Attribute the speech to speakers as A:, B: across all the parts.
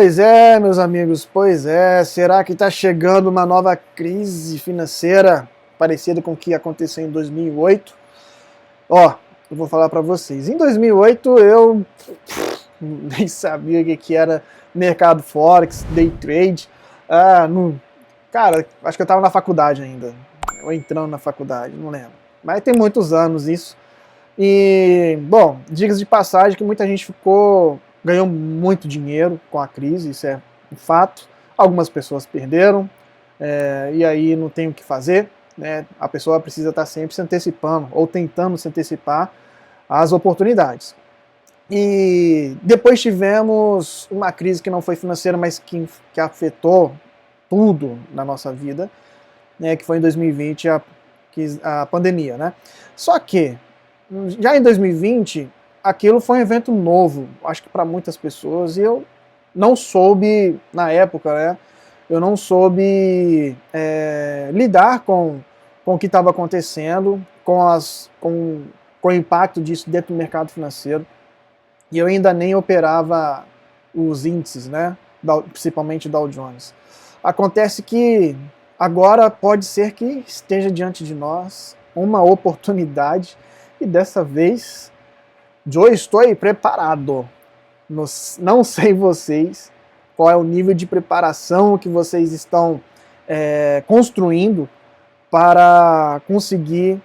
A: Pois é, meus amigos, pois é. Será que está chegando uma nova crise financeira parecida com o que aconteceu em 2008? Ó, eu vou falar para vocês. Em 2008 eu nem sabia o que era mercado forex, day trade. Cara, acho que eu estava na faculdade ainda, ou entrando na faculdade, não lembro. Mas tem muitos anos isso. E, bom, diga-se de passagem que muita gente ganhou muito dinheiro com a crise, isso é um fato. Algumas pessoas perderam, e aí não tem o que fazer, né? A pessoa precisa estar sempre se antecipando, ou tentando se antecipar às oportunidades. E depois tivemos uma crise que não foi financeira, mas que afetou tudo na nossa vida, né? Que foi em 2020 a pandemia, né? Só que já em 2020, aquilo foi um evento novo, acho que para muitas pessoas, e eu não soube, na época, né, eu não soube lidar com o que estava acontecendo, com o impacto disso dentro do mercado financeiro, e eu ainda nem operava os índices, né, principalmente o Dow Jones. Acontece que agora pode ser que esteja diante de nós uma oportunidade, e dessa vez eu estou preparado. Não sei vocês qual é o nível de preparação que vocês estão construindo para conseguir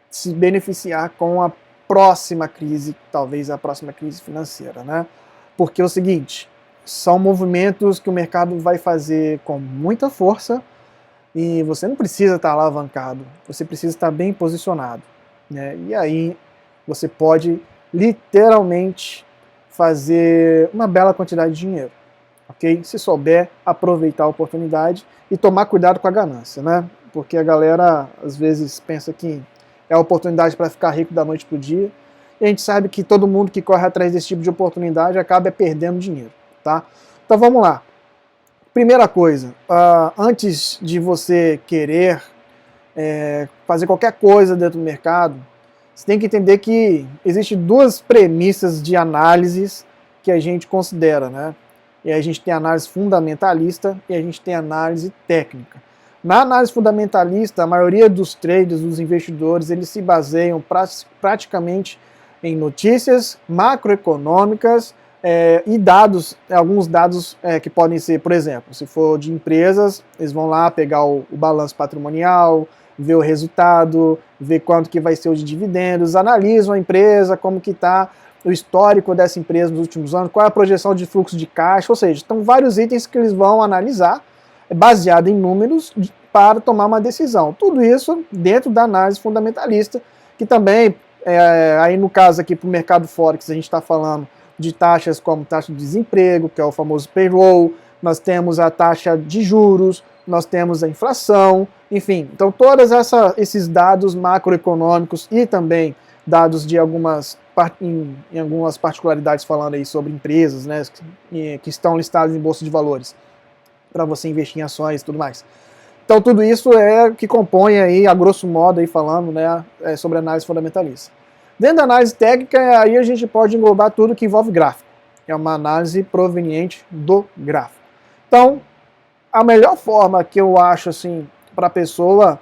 A: se beneficiar com a próxima crise, talvez a próxima crise financeira, né? Porque é o seguinte, são movimentos que o mercado vai fazer com muita força e você não precisa estar alavancado, você precisa estar bem posicionado, né? E aí você pode literalmente fazer uma bela quantidade de dinheiro, ok? Se souber aproveitar a oportunidade e tomar cuidado com a ganância, né? Porque a galera às vezes pensa que é a oportunidade para ficar rico da noite para o dia, e a gente sabe que todo mundo que corre atrás desse tipo de oportunidade acaba perdendo dinheiro, tá? Então vamos lá. Primeira coisa, antes de você querer fazer qualquer coisa dentro do mercado, você tem que entender que existem duas premissas de análises que a gente considera, né? E a gente tem a análise fundamentalista e a gente tem a análise técnica. Na análise fundamentalista, a maioria dos traders, dos investidores, eles se baseiam praticamente em notícias macroeconômicas e dados, alguns dados que podem ser, por exemplo, se for de empresas, eles vão lá pegar o balanço patrimonial, ver o resultado, ver quanto que vai ser os dividendos, analisam a empresa, como que está o histórico dessa empresa nos últimos anos, qual é a projeção de fluxo de caixa, ou seja, estão vários itens que eles vão analisar, baseado em números, para tomar uma decisão. Tudo isso dentro da análise fundamentalista, que também, aí no caso aqui para o mercado Forex, a gente está falando de taxas como taxa de desemprego, que é o famoso payroll, nós temos a taxa de juros, nós temos a inflação, enfim, então todos esses dados macroeconômicos e também dados de em algumas particularidades falando aí sobre empresas, né, que estão listadas em bolsa de valores, para você investir em ações e tudo mais. Então tudo isso é que compõe aí, a grosso modo aí falando, né, sobre análise fundamentalista. Dentro da análise técnica, aí a gente pode englobar tudo que envolve gráfico. É uma análise proveniente do gráfico. Então, a melhor forma que eu acho assim para a pessoa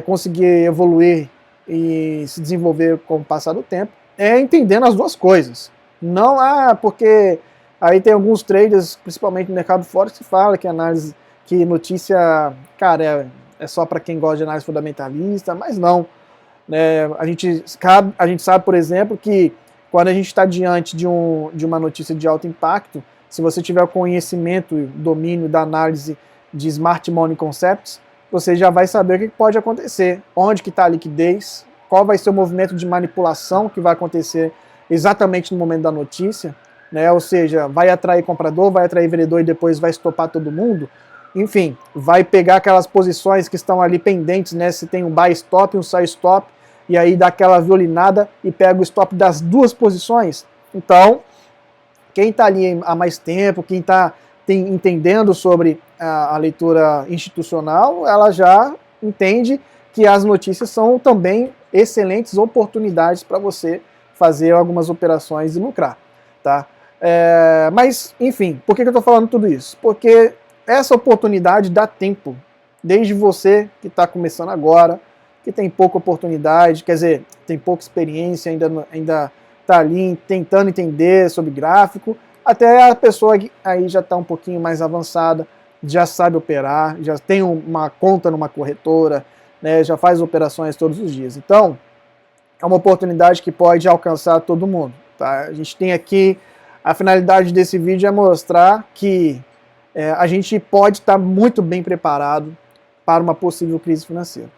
A: conseguir evoluir e se desenvolver com o passar do tempo é entendendo as duas coisas. Não porque aí tem alguns traders, principalmente no mercado forex, que fala que notícia, cara, é só para quem gosta de análise fundamentalista, mas não. A gente sabe, por exemplo, que quando a gente está diante de uma notícia de alto impacto, se você tiver o conhecimento e domínio da análise de Smart Money Concepts, você já vai saber o que pode acontecer, onde que está a liquidez, qual vai ser o movimento de manipulação que vai acontecer exatamente no momento da notícia, né? Ou seja, vai atrair comprador, vai atrair vendedor e depois vai estopar todo mundo. Enfim, vai pegar aquelas posições que estão ali pendentes, né? Se tem um buy stop, um sell stop, e aí dá aquela violinada e pega o stop das duas posições. Então, quem está ali há mais tempo, quem está entendendo sobre a leitura institucional, ela já entende que as notícias são também excelentes oportunidades para você fazer algumas operações e lucrar, tá? Mas, enfim, por que eu estou falando tudo isso? Porque essa oportunidade dá tempo, desde você que está começando agora, que tem pouca oportunidade, quer dizer, tem pouca experiência, ainda está ali tentando entender sobre gráfico, até a pessoa que aí já está um pouquinho mais avançada, já sabe operar, já tem uma conta numa corretora, né, já faz operações todos os dias. Então, é uma oportunidade que pode alcançar todo mundo. Tá? A gente tem aqui, a finalidade desse vídeo é mostrar que a gente pode estar muito bem preparado para uma possível crise financeira.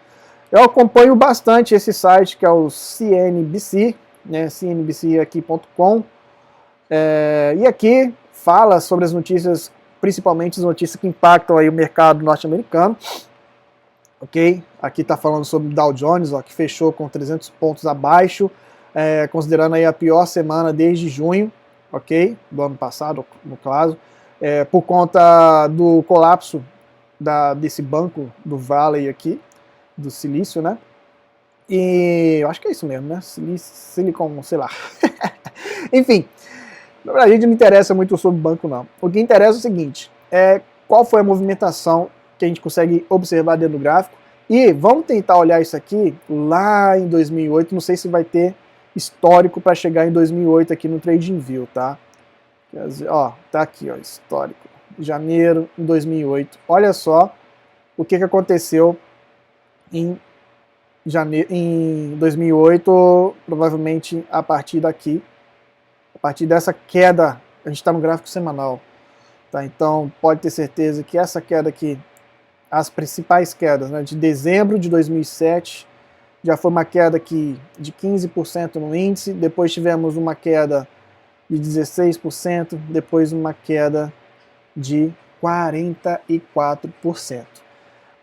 A: Eu acompanho bastante esse site que é o CNBC, né, cnbcaqui.com, e aqui fala sobre as notícias, principalmente as notícias que impactam aí o mercado norte-americano. Ok? Aqui está falando sobre o Dow Jones, ó, que fechou com 300 pontos abaixo, considerando aí a pior semana desde junho, ok? Do ano passado, no caso, por conta do colapso desse banco do Vale aqui, do silício, né? E eu acho que é isso mesmo, né? Silicon, sei lá. Enfim, a gente não interessa muito sobre o banco, não. O que interessa é o seguinte, qual foi a movimentação que a gente consegue observar dentro do gráfico. E vamos tentar olhar isso aqui lá em 2008, não sei se vai ter histórico para chegar em 2008 aqui no TradingView, tá? Ó, tá aqui, ó, histórico. Janeiro de 2008. Olha só o que aconteceu em 2008, provavelmente a partir daqui, a partir dessa queda, a gente está no gráfico semanal, tá? Então pode ter certeza que essa queda aqui, as principais quedas, né, de dezembro de 2007, já foi uma queda aqui de 15% no índice, depois tivemos uma queda de 16%, depois uma queda de 44%.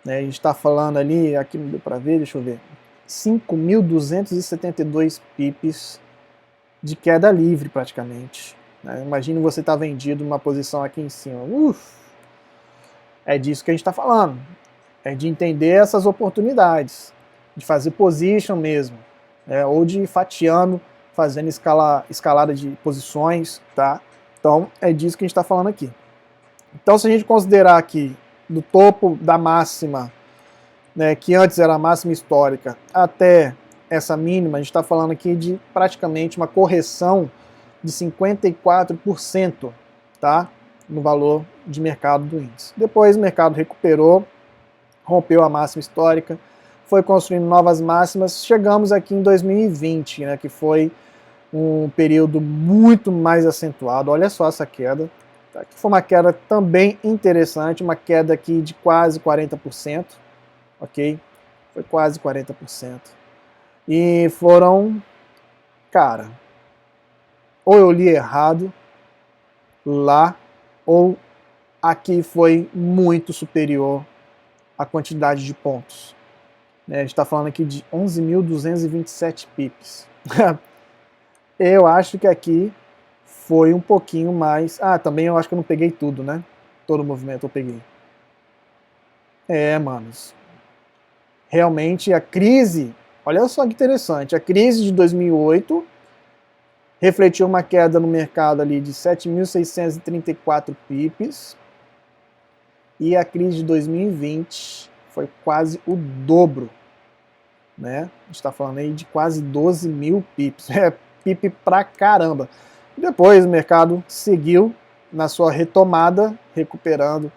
A: A gente está falando ali, aqui não deu para ver, deixa eu ver, 5.272 pips de queda livre praticamente. Imagina você estar vendido numa posição aqui em cima. É disso que a gente está falando. É de entender essas oportunidades, de fazer position mesmo, ou de ir fatiando, fazendo escalada de posições, tá? Então é disso que a gente está falando aqui. Então se a gente considerar aqui do topo da máxima, né, que antes era a máxima histórica, até essa mínima, a gente está falando aqui de praticamente uma correção de 54%, tá? No valor de mercado do índice. Depois o mercado recuperou, rompeu a máxima histórica, foi construindo novas máximas, chegamos aqui em 2020, né, que foi um período muito mais acentuado. Olha só essa queda, tá? Que foi uma queda também interessante, uma queda aqui de quase 40%, ok? Foi quase 40%. E foram, cara, ou eu li errado lá, ou aqui foi muito superior a quantidade de pontos. A gente está falando aqui de 11.227 pips. Eu acho que aqui foi um pouquinho mais... também eu acho que eu não peguei tudo, né? Todo o movimento eu peguei. Manos. Realmente a crise... Olha só que interessante. A crise de 2008 refletiu uma queda no mercado ali de 7.634 pips. E a crise de 2020 foi quase o dobro, né? A gente está falando aí de quase 12 mil pips. Pip pra caramba. Depois o mercado seguiu na sua retomada, recuperando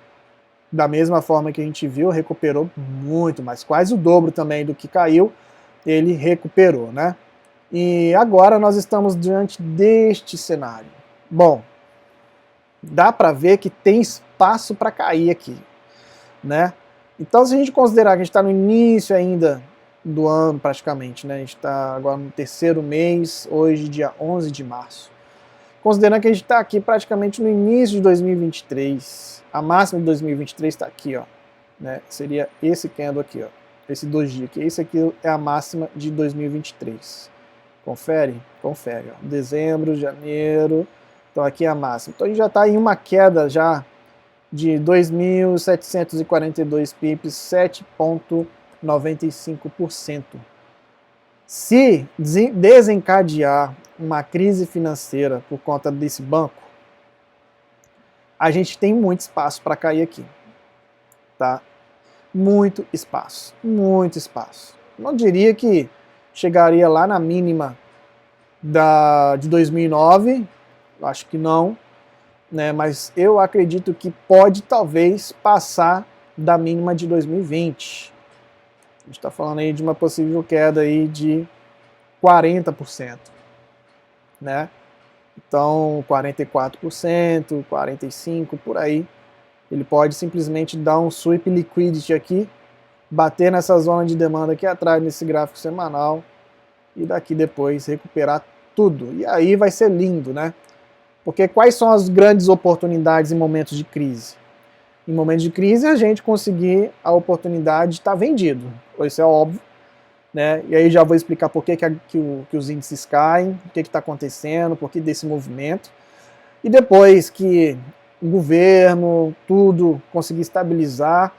A: da mesma forma que a gente viu, recuperou muito mais, quase o dobro também do que caiu, ele recuperou, né? E agora nós estamos diante deste cenário. Bom, dá para ver que tem espaço para cair aqui, né? Então, se a gente considerar que a gente está no início ainda do ano, praticamente, né? A gente está agora no terceiro mês, hoje, dia 11 de março. Considerando que a gente está aqui praticamente no início de 2023, a máxima de 2023 está aqui, ó, né? Seria esse candle aqui, ó, esse doji aqui. Esse aqui é a máxima de 2023. Confere? Confere, ó. Dezembro, janeiro. Então aqui é a máxima. Então a gente já está em uma queda já de 2.742 pips, 7,95%. Se desencadear uma crise financeira por conta desse banco, a gente tem muito espaço para cair aqui, tá? Muito espaço, muito espaço. Não diria que chegaria lá na mínima de 2009, acho que não, né? Mas eu acredito que pode talvez passar da mínima de 2020. A gente está falando aí de uma possível queda aí de 40%, né? Então 44%, 45% por aí. Ele pode simplesmente dar um sweep liquidity aqui, bater nessa zona de demanda aqui atrás nesse gráfico semanal e daqui depois recuperar tudo. E aí vai ser lindo, né? Porque quais são as grandes oportunidades em momentos de crise? Em momentos de crise a gente conseguir a oportunidade de estar vendido. Isso é óbvio, né? E aí já vou explicar por que os índices caem, o que está acontecendo, por que desse movimento. E depois que o governo, tudo conseguir estabilizar,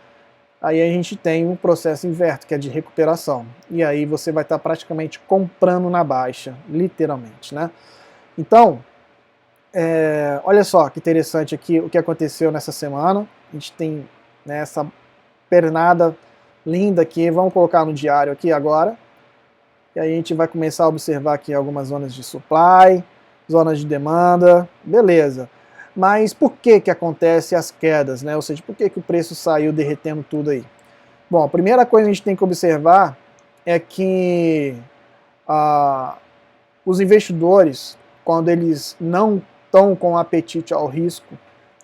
A: aí a gente tem um processo inverso, que é de recuperação. E aí você vai estar praticamente comprando na baixa, literalmente, né? Então, olha só que interessante aqui o que aconteceu nessa semana. A gente tem, né, essa pernada linda aqui, vamos colocar no diário aqui agora. E aí a gente vai começar a observar aqui algumas zonas de supply, zonas de demanda, beleza. Mas por que acontece as quedas, né? Ou seja, por que o preço saiu derretendo tudo aí? Bom, a primeira coisa que a gente tem que observar é que os investidores, quando eles não estão com apetite ao risco,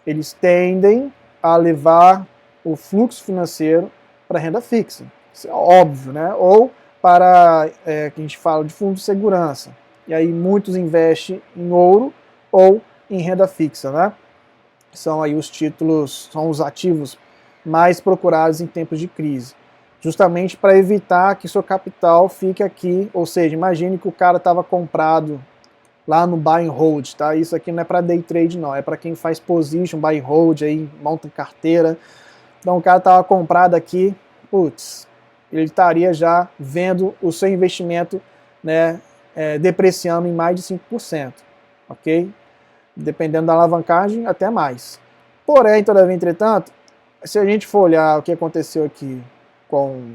A: eles tendem a levar o fluxo financeiro para renda fixa. Isso é óbvio, né? Ou para, que a gente fala de fundo de segurança. E aí muitos investem em ouro ou em renda fixa, né? São aí os títulos, são os ativos mais procurados em tempos de crise. Justamente para evitar que seu capital fique aqui, ou seja, imagine que o cara estava comprado lá no buy and hold, tá? Isso aqui não é para day trade não, é para quem faz position, buy and hold, aí monta carteira. Então o cara estava comprado aqui, putz, ele estaria já vendo o seu investimento, né, depreciando em mais de 5%, ok? Dependendo da alavancagem, até mais. Porém, todavia, entretanto, se a gente for olhar o que aconteceu aqui com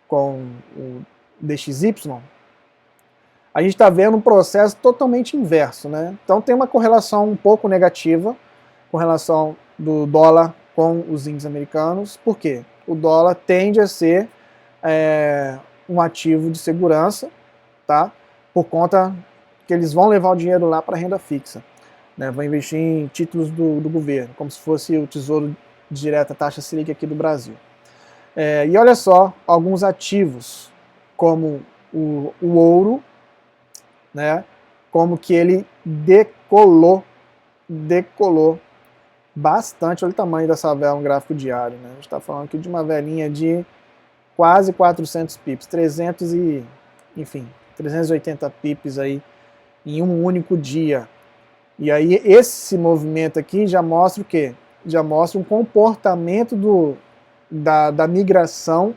A: o DXY, a gente está vendo um processo totalmente inverso, né? Então tem uma correlação um pouco negativa com relação do dólar com os índices americanos. Por quê? O dólar tende a ser um ativo de segurança, tá? Por conta que eles vão levar o dinheiro lá para renda fixa, né? Vão investir em títulos do governo, como se fosse o Tesouro Direto, a taxa Selic aqui do Brasil. E olha só, alguns ativos, como o ouro, né? Como que ele decolou bastante. Olha o tamanho dessa vela no gráfico diário, né? A gente está falando aqui de uma velinha de quase 400 pips, 380 pips aí em um único dia. E aí esse movimento aqui já mostra o quê? Já mostra um comportamento da migração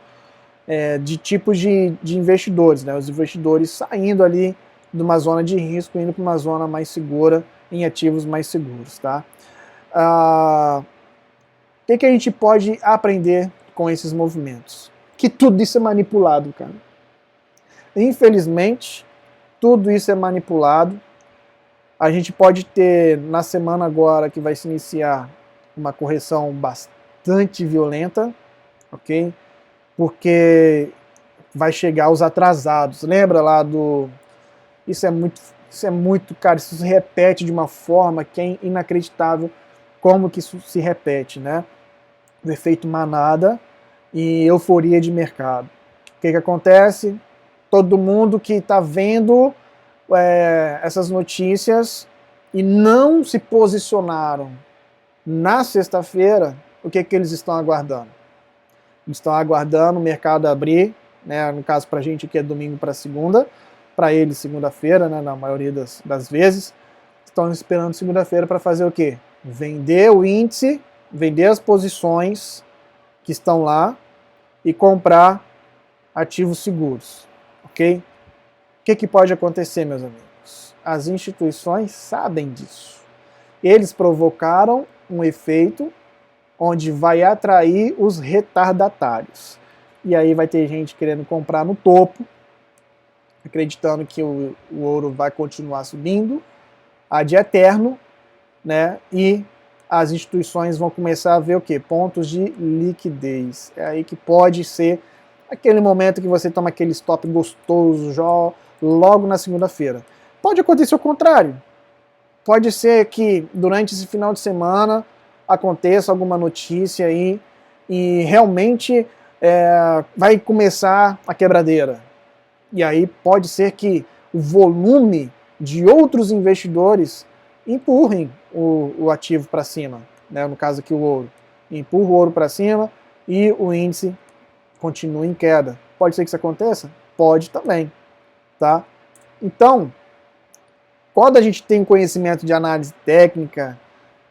A: de tipos de investidores, né? Os investidores saindo ali de uma zona de risco, indo para uma zona mais segura, em ativos mais seguros, tá? O que a gente pode aprender com esses movimentos? Que tudo isso é manipulado, cara. Infelizmente, tudo isso é manipulado. A gente pode ter, na semana agora que vai se iniciar, uma correção bastante violenta, ok? Porque vai chegar os atrasados. Lembra lá do... Isso é muito, cara, isso se repete de uma forma que é inacreditável como que isso se repete, né? O efeito manada e euforia de mercado. O que acontece? Todo mundo que está vendo essas notícias e não se posicionaram na sexta-feira, o que eles estão aguardando? Eles estão aguardando o mercado abrir, né? No caso para a gente aqui é domingo para segunda, para eles segunda-feira, né? Na maioria das vezes, estão esperando segunda-feira para fazer o quê? Vender o índice, vender as posições que estão lá e comprar ativos seguros, ok? O que pode acontecer, meus amigos? As instituições sabem disso. eles provocaram um efeito onde vai atrair os retardatários. E aí vai ter gente querendo comprar no topo, acreditando que o ouro vai continuar subindo ad eterno, né? E as instituições vão começar a ver o quê? Pontos de liquidez. É aí que pode ser aquele momento que você toma aquele stop gostoso já logo na segunda-feira. Pode acontecer o contrário. Pode ser que durante esse final de semana aconteça alguma notícia aí e realmente vai começar a quebradeira. E aí pode ser que o volume de outros investidores empurrem o ativo para cima, né? No caso aqui o ouro. Empurra o ouro para cima e o índice continua em queda. Pode ser que isso aconteça? Pode também, tá? Então, quando a gente tem conhecimento de análise técnica,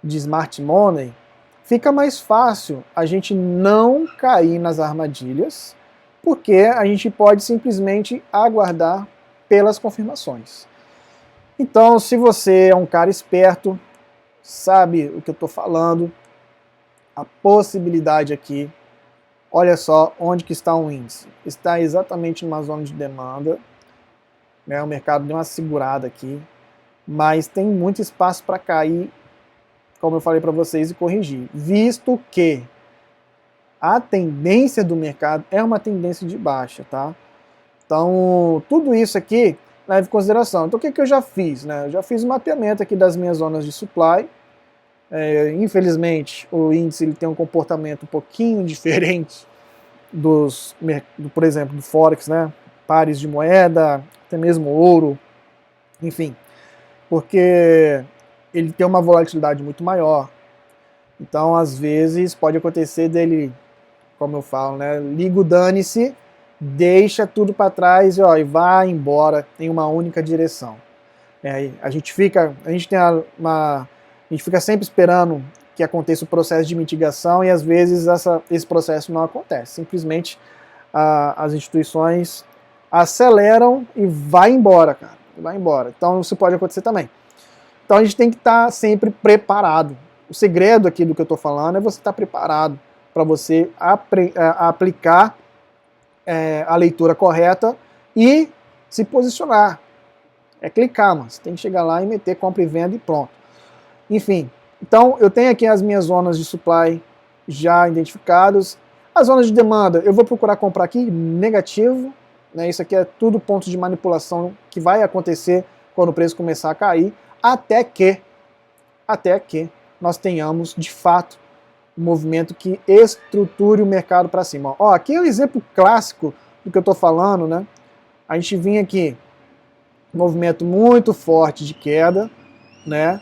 A: de smart money, fica mais fácil a gente não cair nas armadilhas, porque a gente pode simplesmente aguardar pelas confirmações. Então, se você é um cara esperto, sabe o que eu estou falando, a possibilidade aqui, olha só onde que está o índice. Está exatamente numa zona de demanda, né? O mercado deu uma segurada aqui, mas tem muito espaço para cair, como eu falei para vocês, e corrigir, visto que a tendência do mercado é uma tendência de baixa, tá? Então, tudo isso aqui leve em consideração. Então, o que eu já fiz? Né? Eu já fiz um mapeamento aqui das minhas zonas de supply. Infelizmente, o índice ele tem um comportamento um pouquinho diferente por exemplo, do Forex, né? Pares de moeda, até mesmo ouro, enfim, porque ele tem uma volatilidade muito maior. Então, às vezes, pode acontecer dele, como eu falo, né? Liga o dane-se, deixa tudo para trás e vai embora em uma única direção. A gente fica sempre esperando que aconteça o processo de mitigação e às vezes esse processo não acontece. Simplesmente as instituições aceleram e vai embora, cara. Vai embora. Então isso pode acontecer também. Então a gente tem que estar sempre preparado. O segredo aqui do que eu estou falando é você estar preparado para você aplicar a leitura correta e se posicionar. É clicar, mano. Você tem que chegar lá e meter compra e venda e pronto. Enfim, então eu tenho aqui as minhas zonas de supply já identificadas. As zonas de demanda, eu vou procurar comprar aqui negativo. Né? Isso aqui é tudo ponto de manipulação que vai acontecer quando o preço começar a cair, até que nós tenhamos, de fato, um movimento que estruture o mercado para cima. Ó, aqui é um exemplo clássico do que eu estou falando, né? A gente vinha aqui, movimento muito forte de queda, né?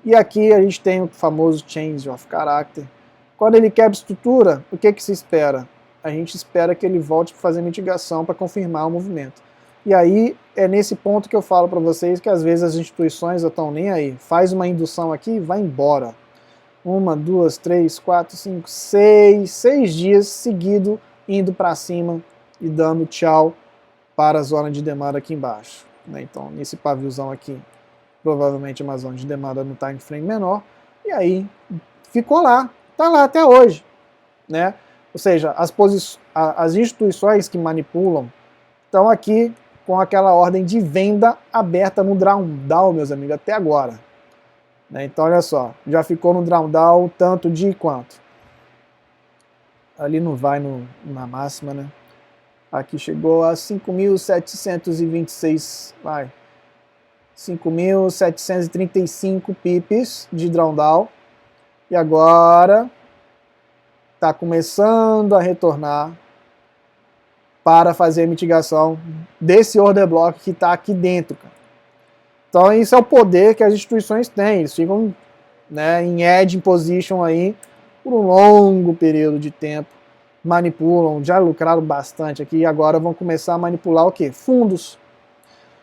A: E aqui a gente tem o famoso change of character. Quando ele quebra estrutura, o que se espera? A gente espera que ele volte para fazer mitigação para confirmar o movimento. E aí é nesse ponto que eu falo para vocês que às vezes as instituições estão nem aí. Faz uma indução aqui e vai embora. 1, 2, 3, 4, 5, 6 dias seguido indo para cima e dando tchau para a zona de demanda aqui embaixo. Então, nesse paviozão aqui, provavelmente uma zona de demanda no time frame menor, e aí ficou lá, tá lá até hoje, né? Ou seja, as instituições que manipulam estão aqui com aquela ordem de venda aberta no drawdown, meus amigos, até agora. Então, olha só, já ficou no drawdown tanto de quanto? Ali não vai na máxima, né? Aqui chegou a 5.726, 5.735 pips de drawdown. E agora está começando a retornar para fazer a mitigação desse order block que está aqui dentro, cara. Então isso é o poder que as instituições têm. Eles ficam, né, em edging position aí por um longo período de tempo. Manipulam, já lucraram bastante aqui e agora vão começar a manipular o quê? Fundos.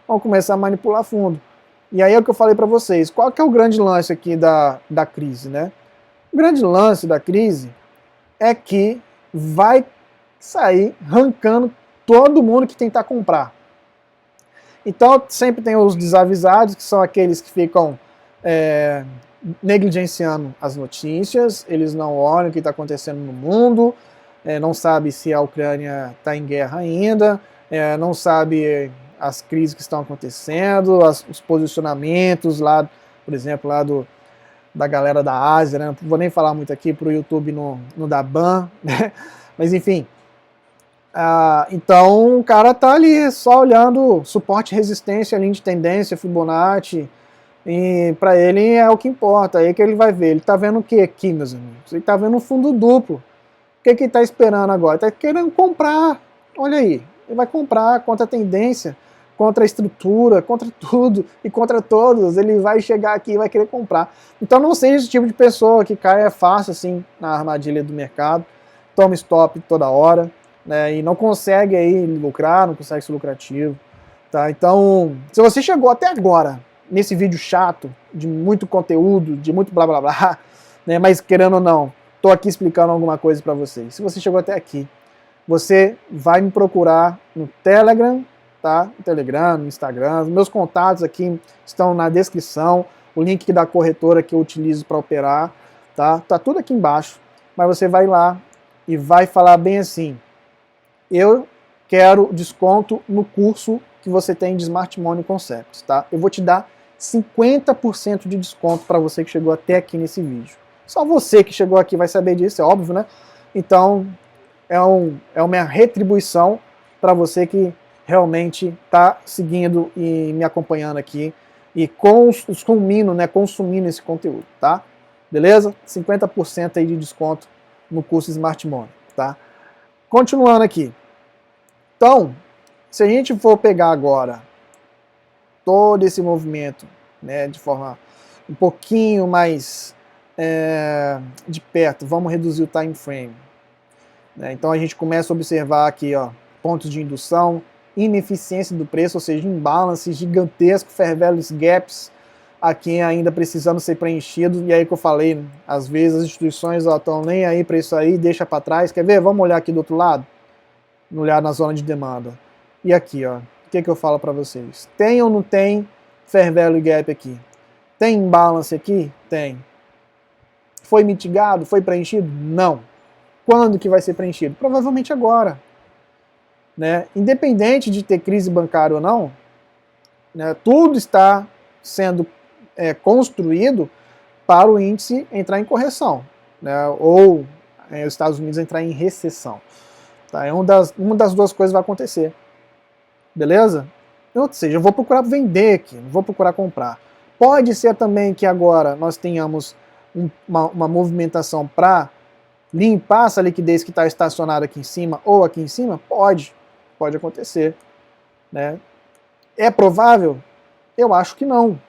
A: Vão começar a manipular fundo. E aí é o que eu falei para vocês. Qual que é o grande lance aqui da crise, né? O grande lance da crise é que vai sair arrancando todo mundo que tentar comprar. Então sempre tem os desavisados, que são aqueles que ficam negligenciando as notícias, eles não olham o que está acontecendo no mundo, não sabe se a Ucrânia está em guerra ainda, não sabe as crises que estão acontecendo, os posicionamentos lá, por exemplo, lá da galera da Ásia, né? Não vou nem falar muito aqui para o YouTube no dar ban, né? Mas enfim. Então o cara tá ali só olhando suporte, resistência, linha de tendência, Fibonacci, e para ele é o que importa, aí que ele vai ver. Ele tá vendo o que aqui, meus amigos? Ele tá vendo um fundo duplo. O que ele tá esperando agora? Ele tá querendo comprar. Olha aí, ele vai comprar contra a tendência, contra a estrutura, contra tudo e contra todos. Ele vai chegar aqui e vai querer comprar. Então não seja esse tipo de pessoa que cai fácil assim na armadilha do mercado, toma stop toda hora, né, e não consegue aí lucrar, não consegue ser lucrativo. Tá? Então, se você chegou até agora nesse vídeo chato, de muito conteúdo, de muito blá blá blá, né, mas querendo ou não, tô aqui explicando alguma coisa para vocês. Se você chegou até aqui, você vai me procurar no Telegram, tá? No Telegram, no Instagram. Os meus contatos aqui estão na descrição, o link da corretora que eu utilizo para operar, tá? Tá tudo aqui embaixo. Mas você vai lá e vai falar bem assim: eu quero desconto no curso que você tem de Smart Money Concepts, tá? Eu vou te dar 50% de desconto para você que chegou até aqui nesse vídeo. Só você que chegou aqui vai saber disso, é óbvio, né? Então, é uma retribuição para você que realmente está seguindo e me acompanhando aqui e consumindo esse conteúdo, tá? Beleza? 50% aí de desconto no curso Smart Money, tá? Continuando aqui. Então, se a gente for pegar agora todo esse movimento, né, de forma um pouquinho mais de perto, vamos reduzir o time frame. Né? Então a gente começa a observar aqui, ó, pontos de indução, ineficiência do preço, ou seja, imbalance gigantesco, fair value gaps aqui ainda precisando ser preenchidos. E aí que eu falei, às vezes as instituições estão nem aí para isso aí, deixa para trás. Quer ver? Vamos olhar aqui do outro lado, olhar na zona de demanda. E aqui, ó, o que eu falo para vocês? Tem ou não tem fair value gap aqui? Tem imbalance aqui? Tem. Foi mitigado? Foi preenchido? Não. Quando que vai ser preenchido? Provavelmente agora. Né? Independente de ter crise bancária ou não, né, tudo está sendo construído para o índice entrar em correção, né, ou os Estados Unidos entrar em recessão. Tá? Uma das duas coisas vai acontecer. Beleza? Ou seja, eu vou procurar vender aqui, não vou procurar comprar. Pode ser também que agora nós tenhamos uma movimentação para limpar essa liquidez que está estacionada aqui em cima ou aqui em cima? Pode acontecer. Né? É provável? Eu acho que não.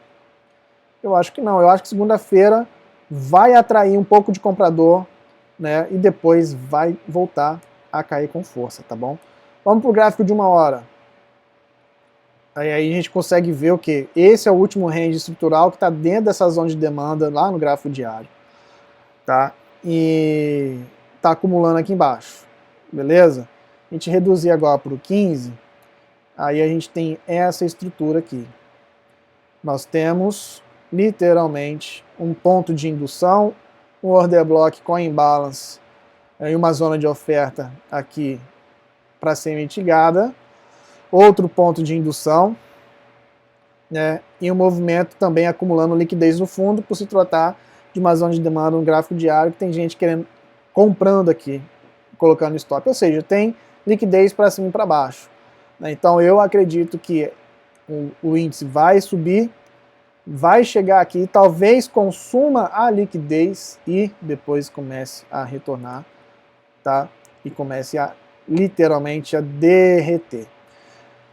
A: Eu acho que segunda-feira vai atrair um pouco de comprador, né, e depois vai voltar a cair com força, tá bom? Vamos para o gráfico de 1 hora. Aí a gente consegue ver o que? Esse é o último range estrutural que está dentro dessa zona de demanda lá no gráfico diário. Tá? E está acumulando aqui embaixo. Beleza? A gente reduzir agora para o 15, aí a gente tem essa estrutura aqui. Nós temos literalmente um ponto de indução, um order block com imbalance e uma zona de oferta aqui para ser mitigada, outro ponto de indução, né, e um movimento também acumulando liquidez no fundo por se tratar de uma zona de demanda no gráfico diário que tem gente comprando aqui, colocando stop, ou seja, tem liquidez para cima e para baixo. Né, então eu acredito que o índice vai subir, vai chegar aqui, talvez consuma a liquidez e depois comece a retornar, tá? E comece a literalmente a derreter.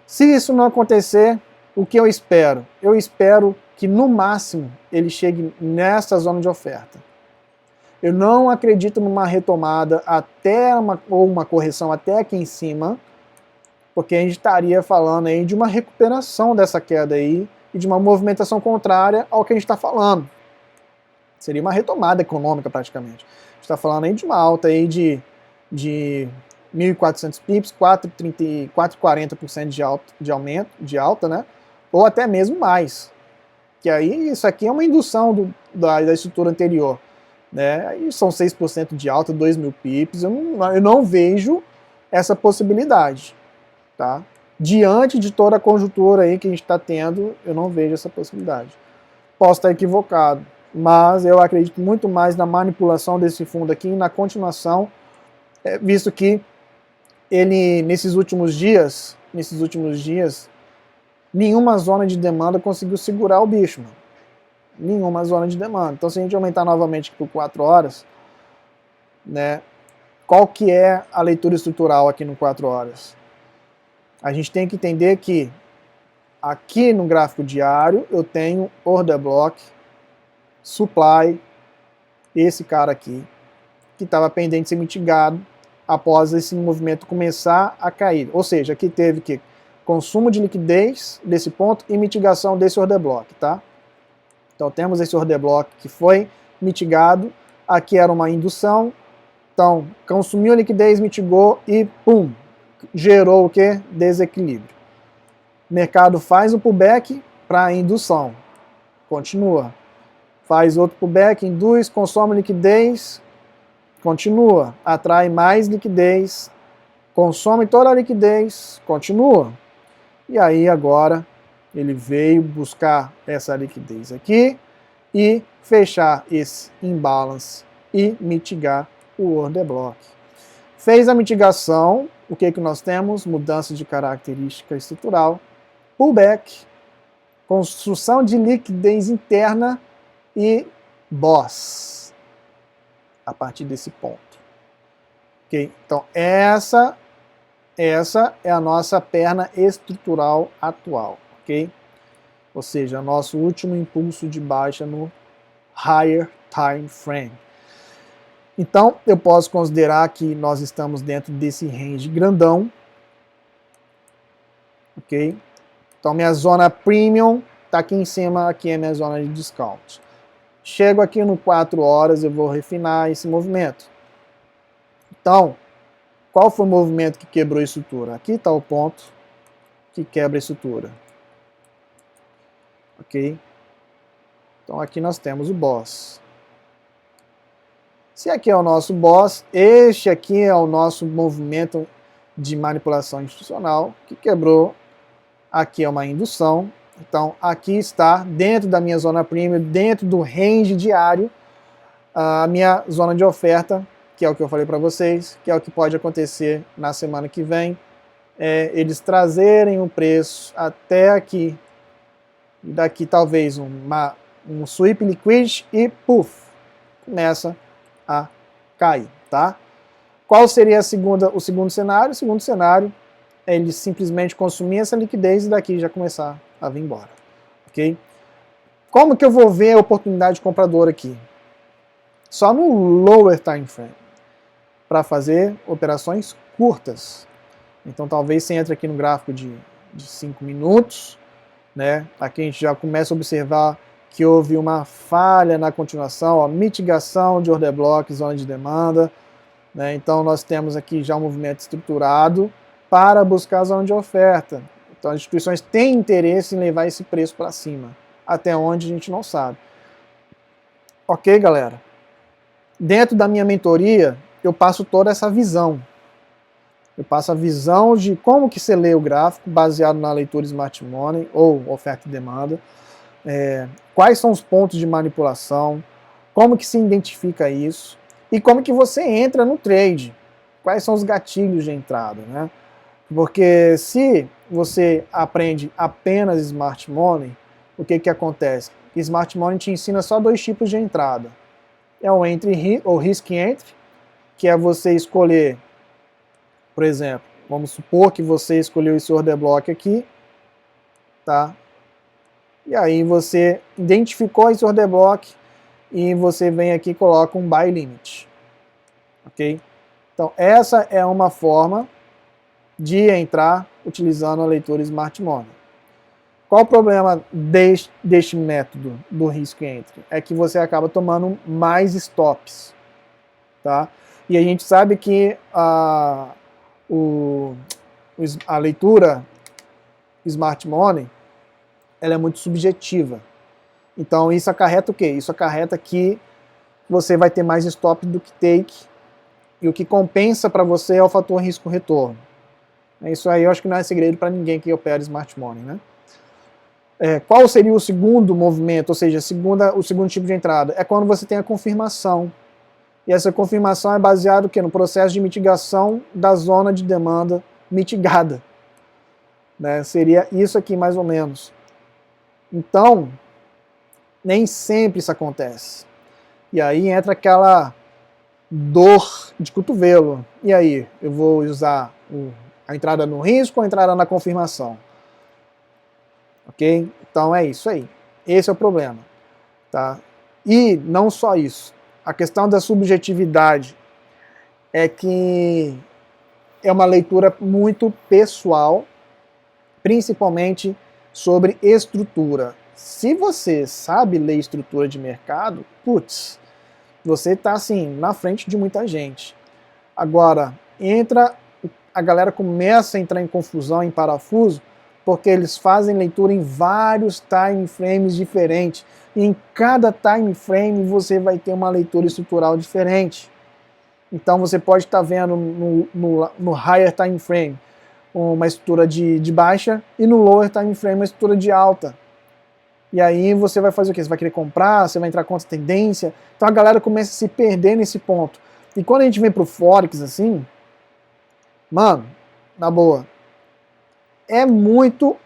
A: Se isso não acontecer, o que eu espero? Eu espero que no máximo ele chegue nessa zona de oferta. Eu não acredito numa retomada ou uma correção até aqui em cima, porque a gente estaria falando aí de uma recuperação dessa queda aí e de uma movimentação contrária ao que a gente está falando. Seria uma retomada econômica praticamente. A gente está falando aí de uma alta aí de 1.400 pips, 4,40% de alta, né? Ou até mesmo mais. que aí isso aqui é uma indução da estrutura anterior, né? Aí são 6% de alta, 2.000 pips, eu não vejo essa possibilidade, tá? Diante de toda a conjuntura aí que a gente está tendo, eu não vejo essa possibilidade. Posso estar equivocado, mas eu acredito muito mais na manipulação desse fundo aqui, na continuação, visto que ele, nesses últimos dias, nenhuma zona de demanda conseguiu segurar o bicho, mano. Nenhuma zona de demanda. Então, se a gente aumentar novamente por 4 horas, né, qual que é a leitura estrutural aqui no 4 horas? A gente tem que entender que aqui no gráfico diário eu tenho order block, supply, esse cara aqui, que estava pendente de ser mitigado após esse movimento começar a cair. Ou seja, aqui teve que consumo de liquidez desse ponto e mitigação desse order block, tá? Então temos esse order block que foi mitigado, aqui era uma indução, então consumiu liquidez, mitigou e pum, gerou o que? Desequilíbrio. O mercado faz um pullback para indução, continua. Faz outro pullback, induz, consome liquidez, continua. Atrai mais liquidez, consome toda a liquidez, continua. E aí agora ele veio buscar essa liquidez aqui e fechar esse imbalance e mitigar o order block. Fez a mitigação, o que nós temos? Mudança de característica estrutural, pullback, construção de liquidez interna e boss a partir desse ponto. Okay? Então essa é a nossa perna estrutural atual, ok? Ou seja, nosso último impulso de baixa no higher time frame. Então, eu posso considerar que nós estamos dentro desse range grandão, ok? Então, minha zona premium está aqui em cima, aqui é minha zona de discount. Chego aqui no 4 horas, eu vou refinar esse movimento. Então, qual foi o movimento que quebrou a estrutura? Aqui está o ponto que quebra a estrutura. Ok? Então aqui nós temos o boss. Se aqui é o nosso boss, este aqui é o nosso movimento de manipulação institucional que quebrou. Aqui é uma indução. Então aqui está dentro da minha zona premium, dentro do range diário, a minha zona de oferta, que é o que eu falei para vocês, que é o que pode acontecer na semana que vem, eles trazerem o preço até aqui, daqui talvez um sweep liquidity e puff, começa a cair, tá? Qual seria o segundo cenário? O segundo cenário é ele simplesmente consumir essa liquidez e daqui já começar a vir embora, ok? Como que eu vou ver a oportunidade de comprador aqui? Só no lower time frame, para fazer operações curtas. Então talvez você entre aqui no gráfico de 5 minutos, né? Aqui a gente já começa a observar que houve uma falha na continuação, a mitigação de order block, zona de demanda, né? Então nós temos aqui já um movimento estruturado para buscar a zona de oferta. Então as instituições têm interesse em levar esse preço para cima, até onde a gente não sabe. Ok, galera? Dentro da minha mentoria, eu passo toda essa visão. Eu passo a visão de como que você lê o gráfico, baseado na leitura Smart Money ou oferta e demanda. Quais são os pontos de manipulação, como que se identifica isso e como que você entra no trade. Quais são os gatilhos de entrada, né? Porque se você aprende apenas Smart Money, o que que acontece? Smart Money te ensina só 2 tipos de entrada. É o entry ou risk entry, que é você escolher, por exemplo, vamos supor que você escolheu esse order block aqui, tá? E aí você identificou esse order block e você vem aqui e coloca um buy limit, ok? Então essa é uma forma de entrar utilizando a leitura Smart Money. Qual o problema deste método do risk entry? É que você acaba tomando mais stops, tá? E a gente sabe que a leitura Smart Money ela é muito subjetiva. Então isso acarreta o quê? Isso acarreta que você vai ter mais stop do que take, e o que compensa para você é o fator risco-retorno. Isso aí eu acho que não é segredo para ninguém que opera Smart Money, né? Qual seria o segundo movimento, ou seja, o segundo tipo de entrada? É quando você tem a confirmação. E essa confirmação é baseada no processo de mitigação da zona de demanda mitigada. Né? Seria isso aqui mais ou menos. Então, nem sempre isso acontece. E aí entra aquela dor de cotovelo. E aí, eu vou usar a entrada no risco ou a entrada na confirmação? Ok? Então é isso aí. Esse é o problema. Tá? E não só isso. A questão da subjetividade é que é uma leitura muito pessoal, principalmente sobre estrutura. Se você sabe ler estrutura de mercado, putz, você está assim, na frente de muita gente. Agora, a galera começa a entrar em confusão, em parafuso, porque eles fazem leitura em vários time frames diferentes. E em cada time frame você vai ter uma leitura estrutural diferente. Então você pode estar vendo no higher time frame uma estrutura de baixa e no lower time frame uma estrutura de alta. E aí você vai fazer o quê? Você vai querer comprar, você vai entrar contra a tendência. Então a galera começa a se perder nesse ponto. E quando a gente vem pro Forex assim, mano, na boa, é muito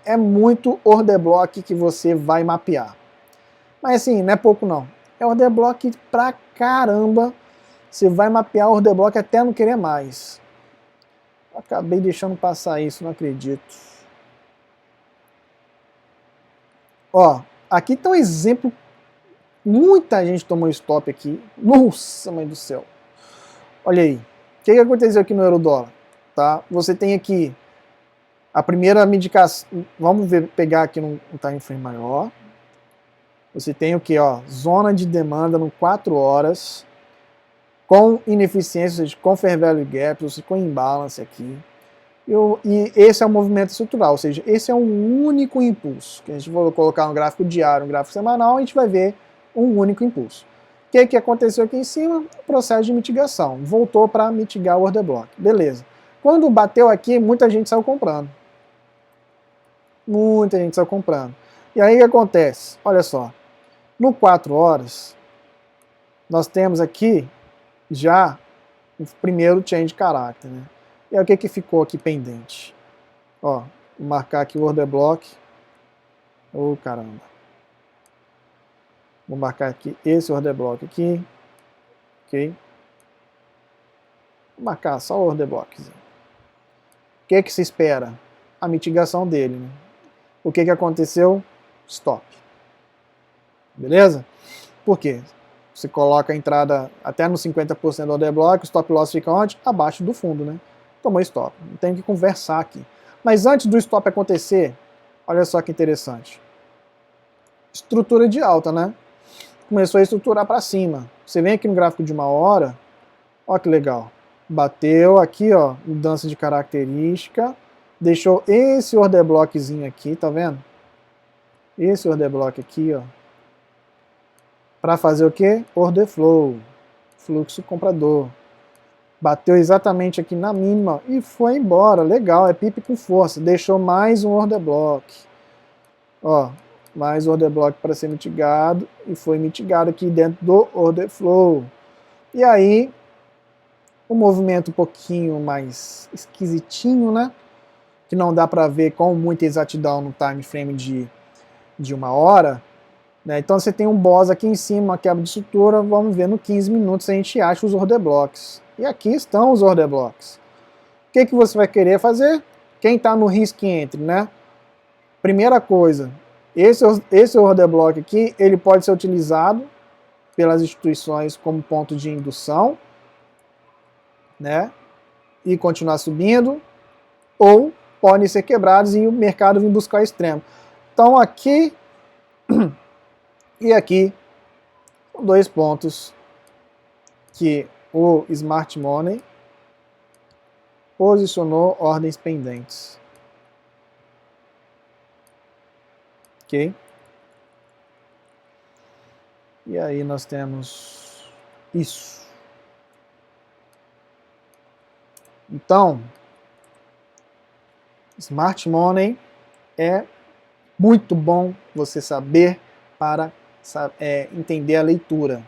A: order block que você vai mapear. Mas assim, não é pouco não. É order block pra caramba. Você vai mapear order block até não querer mais. Acabei deixando passar isso, não acredito. Ó, aqui tá um exemplo. Muita gente tomou stop aqui. Nossa, mãe do céu. Olha aí. O que aconteceu aqui no euro-dólar? Tá? Você tem aqui a primeira medicação. Vamos pegar aqui num time frame maior. Você tem o que? Zona de demanda no 4 horas. Com ineficiência, ou seja, com fair value gap, ou seja, com imbalance aqui. E esse é o movimento estrutural, ou seja, esse é um único impulso. Que a gente vai colocar um gráfico diário, um gráfico semanal, a gente vai ver um único impulso. O que aconteceu aqui em cima? Processo de mitigação. Voltou para mitigar o order block. Beleza. Quando bateu aqui, muita gente saiu comprando. Muita gente saiu comprando. E aí o que acontece? Olha só. No 4 horas, nós temos aqui já o primeiro change character, né? E aí o que ficou aqui pendente? Ó, vou marcar aqui o order block. Oh, caramba. Vou marcar aqui esse order block aqui. Ok? Vou marcar só o order blockzinho. O que se espera? A mitigação dele, né? O que aconteceu? Stop. Beleza? Por quê? Você coloca a entrada até no 50% do order block, o stop loss fica onde? Abaixo do fundo, né? Tomou stop. Tem que conversar aqui. Mas antes do stop acontecer, olha só que interessante. Estrutura de alta, né? Começou a estruturar para cima. Você vem aqui no gráfico de 1 hora, ó que legal. Bateu aqui, ó, mudança de característica, deixou esse order blockzinho aqui, tá vendo? Esse order block aqui, ó. Para fazer o quê? Order flow, fluxo comprador. Bateu exatamente aqui na mínima e foi embora. Legal, é pip com força. Deixou mais um order block. Ó, mais order block para ser mitigado e foi mitigado aqui dentro do order flow. E aí, um movimento um pouquinho mais esquisitinho, né? Que não dá para ver com muita exatidão no time frame de 1 hora. Né? Então você tem um boss aqui em cima, uma quebra de estrutura, vamos ver no 15 minutos se a gente acha os order blocks. E aqui estão os order blocks. O que você vai querer fazer? Quem está no risk entry, né? Primeira coisa, esse order block aqui, ele pode ser utilizado pelas instituições como ponto de indução, né? E continuar subindo, ou podem ser quebrados e o mercado vir buscar o extremo. Então aqui e aqui são 2 pontos que o Smart Money posicionou ordens pendentes. Ok? E aí nós temos isso. Então, Smart Money é muito bom você saber para entender a leitura.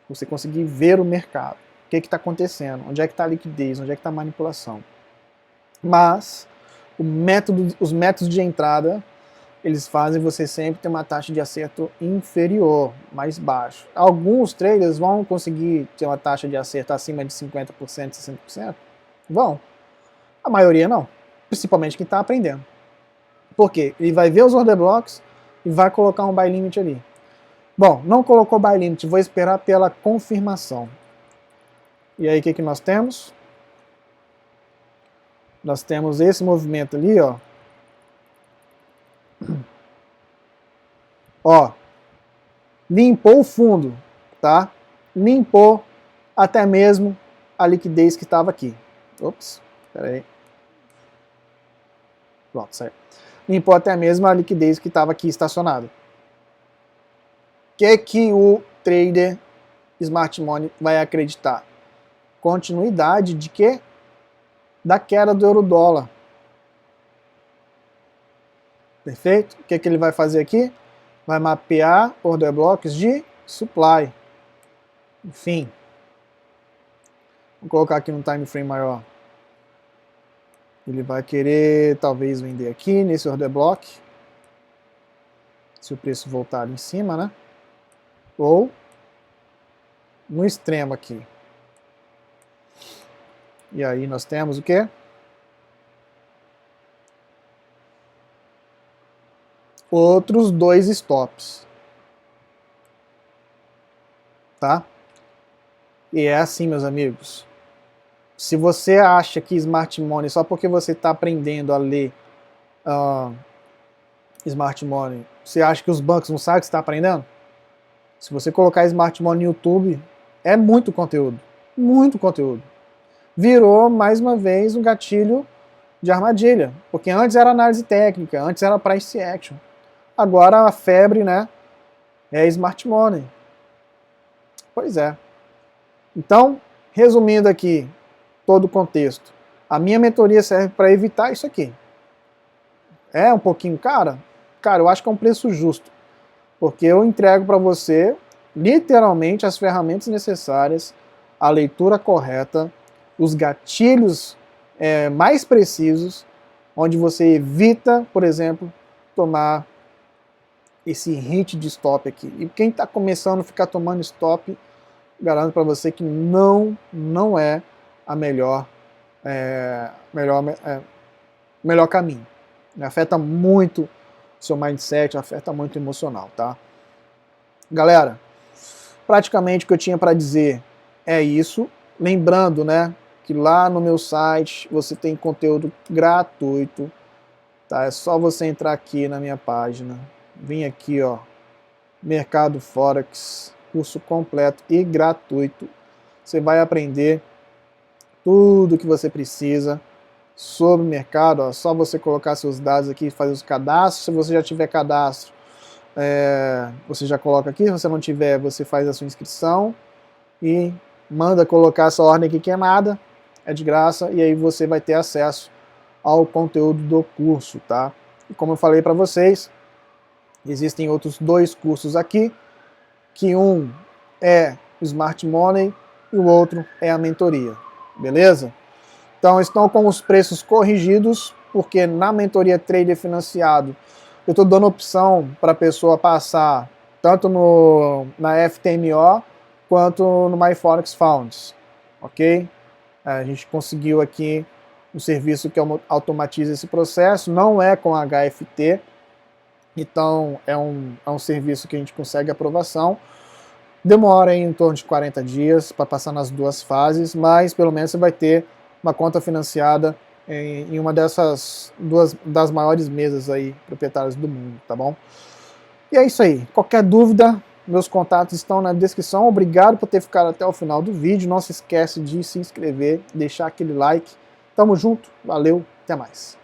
A: Você conseguir ver o mercado. O que está acontecendo? Onde é que está a liquidez? Onde é que está a manipulação? Mas os métodos de entrada, eles fazem você sempre ter uma taxa de acerto inferior, mais baixo. Alguns traders vão conseguir ter uma taxa de acerto acima de 50%, 60%? Vão. A maioria não. Principalmente quem está aprendendo. Por quê? Ele vai ver os order blocks e vai colocar um buy limit ali. Bom, não colocou buy limit, vou esperar pela confirmação. E aí o que nós temos? Nós temos esse movimento ali, ó. Ó, limpou o fundo, tá? Limpou até mesmo a liquidez que estava aqui. Ops, espera aí. Pronto, saiu. Limpou até mesmo a liquidez que estava aqui estacionada. O que o trader Smart Money vai acreditar? Continuidade de quê? Da queda do euro-dólar. Perfeito? O que ele vai fazer aqui? Vai mapear order blocks de supply. Enfim. Vou colocar aqui no time frame maior. Ele vai querer talvez vender aqui nesse order block. Se o preço voltar ali em cima, né? Ou no extremo aqui. E aí nós temos o quê? Outros 2 stops. Tá? E é assim, meus amigos. Se você acha que Smart Money, só porque você está aprendendo a ler Smart Money, você acha que os bancos não sabem que você está aprendendo? Se você colocar Smart Money no YouTube, é muito conteúdo. Muito conteúdo. Virou, mais uma vez, um gatilho de armadilha. Porque antes era análise técnica, antes era price action. Agora a febre, né, é Smart Money. Pois é. Então, resumindo aqui todo o contexto, a minha mentoria serve para evitar isso aqui. É um pouquinho cara? Cara, eu acho que é um preço justo. Porque eu entrego para você, literalmente, as ferramentas necessárias, a leitura correta, os gatilhos mais precisos, onde você evita, por exemplo, tomar esse hit de stop aqui. E quem está começando a ficar tomando stop, garanto para você que não é a melhor caminho. Afeta muito o seu mindset, afeta muito o emocional, tá? Galera, praticamente o que eu tinha para dizer é isso. Lembrando, né, que lá no meu site você tem conteúdo gratuito, tá? É só você entrar aqui na minha página, vir aqui, ó, Mercado Forex, curso completo e gratuito. Você vai aprender tudo que você precisa sobre o mercado, ó, só você colocar seus dados aqui e fazer os cadastros. Se você já tiver cadastro, você já coloca aqui. Se você não tiver, você faz a sua inscrição e manda colocar essa ordem aqui que é nada, é de graça, e aí você vai ter acesso ao conteúdo do curso, tá? E como eu falei para vocês, existem outros 2 cursos aqui, que um é o Smart Money e o outro é a mentoria, beleza? Então estão com os preços corrigidos, porque na mentoria Trader Financiado eu estou dando opção para a pessoa passar tanto na FTMO quanto no MyForex Funds, ok? A gente conseguiu aqui um serviço que automatiza esse processo, não é com HFT, então é um serviço que a gente consegue aprovação. Demora em torno de 40 dias para passar nas 2 fases, mas pelo menos você vai ter uma conta financiada em uma dessas das maiores mesas aí proprietárias do mundo, tá bom? E é isso aí. Qualquer dúvida, meus contatos estão na descrição. Obrigado por ter ficado até o final do vídeo. Não se esquece de se inscrever, deixar aquele like. Tamo junto, valeu, até mais.